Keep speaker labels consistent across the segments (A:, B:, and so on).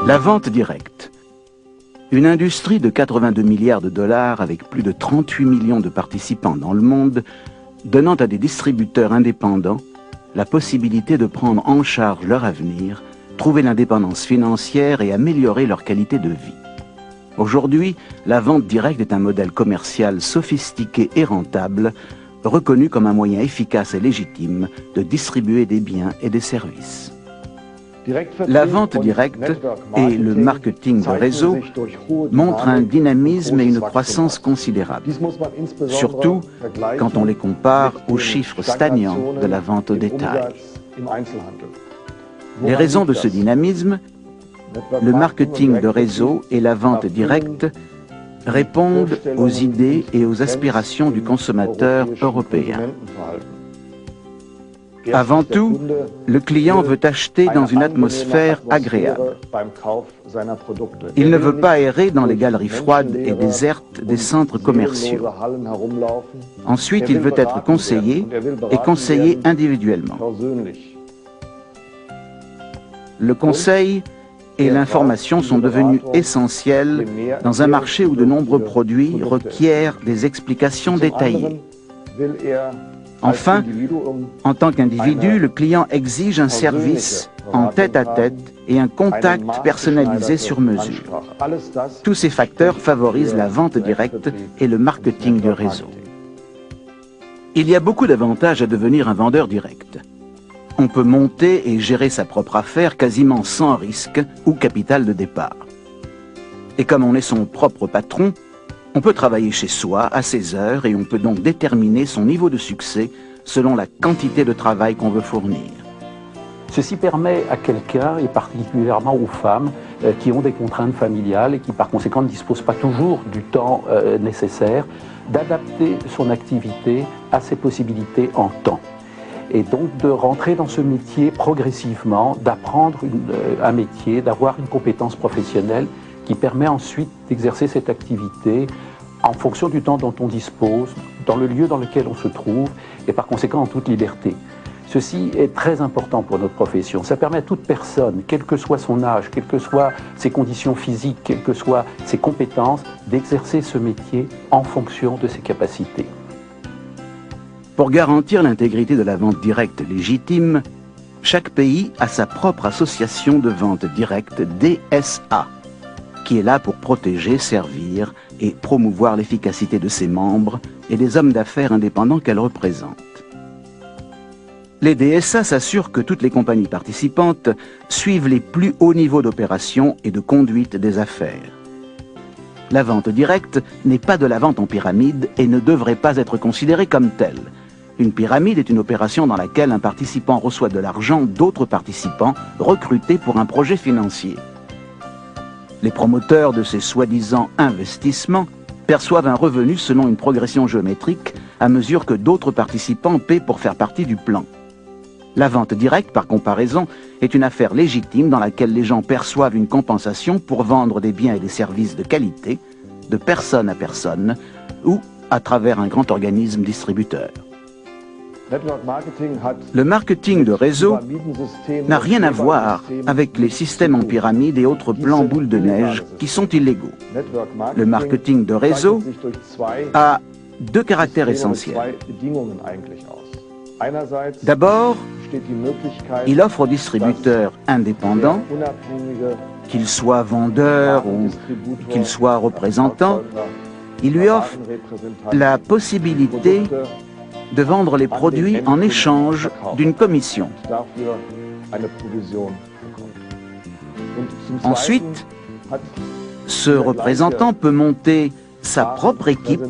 A: La vente directe. Une industrie de 82 milliards de dollars avec plus de 38 millions de participants dans le monde, donnant à des distributeurs indépendants la possibilité de prendre en charge leur avenir, trouver l'indépendance financière et améliorer leur qualité de vie. Aujourd'hui, la vente directe est un modèle commercial sophistiqué et rentable, reconnu comme un moyen efficace et légitime de distribuer des biens et des services. La vente directe et le marketing de réseau montrent un dynamisme et une croissance considérables, surtout quand on les compare aux chiffres stagnants de la vente au détail. Les raisons de ce dynamisme, le marketing de réseau et la vente directe répondent aux idées et aux aspirations du consommateur européen. Avant tout, le client veut acheter dans une atmosphère agréable. Il ne veut pas errer dans les galeries froides et désertes des centres commerciaux. Ensuite, il veut être conseillé et conseillé individuellement. Le conseil et l'information sont devenus essentiels dans un marché où de nombreux produits requièrent des explications détaillées. Enfin, en tant qu'individu, le client exige un service en tête-à-tête et un contact personnalisé sur mesure. Tous ces facteurs favorisent la vente directe et le marketing de réseau. Il y a beaucoup d'avantages à devenir un vendeur direct. On peut monter et gérer sa propre affaire quasiment sans risque ou capital de départ. Et comme on est son propre patron, on peut travailler chez soi à ses heures et on peut donc déterminer son niveau de succès selon la quantité de travail qu'on veut fournir.
B: Ceci permet à quelqu'un, et particulièrement aux femmes, qui ont des contraintes familiales et qui par conséquent ne disposent pas toujours du temps nécessaire, d'adapter son activité à ses possibilités en temps. Et donc de rentrer dans ce métier progressivement, d'apprendre un métier, d'avoir une compétence professionnelle qui permet ensuite d'exercer cette activité en fonction du temps dont on dispose, dans le lieu dans lequel on se trouve et par conséquent en toute liberté. Ceci est très important pour notre profession. Ça permet à toute personne, quel que soit son âge, quelles que soient ses conditions physiques, quelles que soient ses compétences, d'exercer ce métier en fonction de ses capacités.
A: Pour garantir l'intégrité de la vente directe légitime, chaque pays a sa propre association de vente directe DSA, qui est là pour protéger, servir et promouvoir l'efficacité de ses membres et des hommes d'affaires indépendants qu'elle représente. Les DSA s'assurent que toutes les compagnies participantes suivent les plus hauts niveaux d'opération et de conduite des affaires. La vente directe n'est pas de la vente en pyramide et ne devrait pas être considérée comme telle. Une pyramide est une opération dans laquelle un participant reçoit de l'argent d'autres participants recrutés pour un projet financier. Les promoteurs de ces soi-disant investissements perçoivent un revenu selon une progression géométrique à mesure que d'autres participants paient pour faire partie du plan. La vente directe, par comparaison, est une affaire légitime dans laquelle les gens perçoivent une compensation pour vendre des biens et des services de qualité, de personne à personne, ou à travers un grand organisme distributeur. Le marketing de réseau n'a rien à voir avec les systèmes en pyramide et autres plans boule de neige qui sont illégaux. Le marketing de réseau a deux caractères essentiels. D'abord, il offre aux distributeurs indépendants, qu'ils soient vendeurs ou qu'ils soient représentants, il lui offre la possibilité de vendre les produits en échange d'une commission. Ensuite, ce représentant peut monter sa propre équipe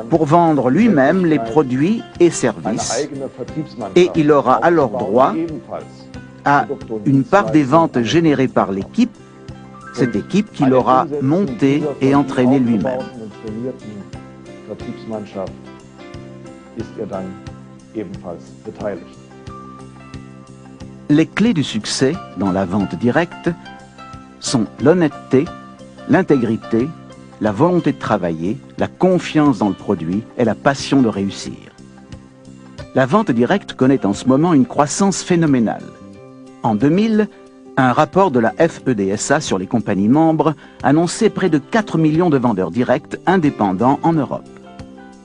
A: pour vendre lui-même les produits et services et il aura alors droit à une part des ventes générées par l'équipe, cette équipe qu'il aura montée et entraînée lui-même. Les clés du succès dans la vente directe sont l'honnêteté, l'intégrité, la volonté de travailler, la confiance dans le produit et la passion de réussir. La vente directe connaît en ce moment une croissance phénoménale. En 2000, Un rapport de la FEDSA sur les compagnies membres annonçait près de 4 millions de vendeurs directs indépendants en Europe.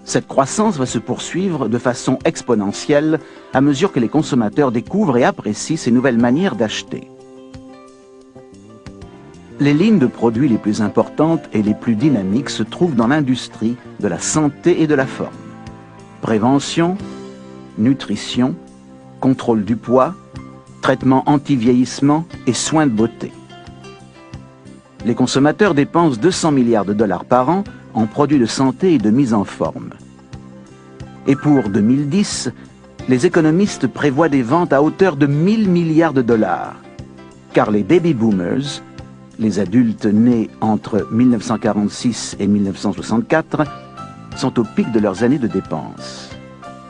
A: Cette croissance va se poursuivre de façon exponentielle à mesure que les consommateurs découvrent et apprécient ces nouvelles manières d'acheter. Les lignes de produits les plus importantes et les plus dynamiques se trouvent dans l'industrie de la santé et de la forme. Prévention, nutrition, contrôle du poids, traitement anti-vieillissement et soins de beauté. Les consommateurs dépensent 200 milliards de dollars par an en produits de santé et de mise en forme. Et pour 2010, les économistes prévoient des ventes à hauteur de 1000 milliards de dollars, car les baby boomers, les adultes nés entre 1946 et 1964, sont au pic de leurs années de dépenses.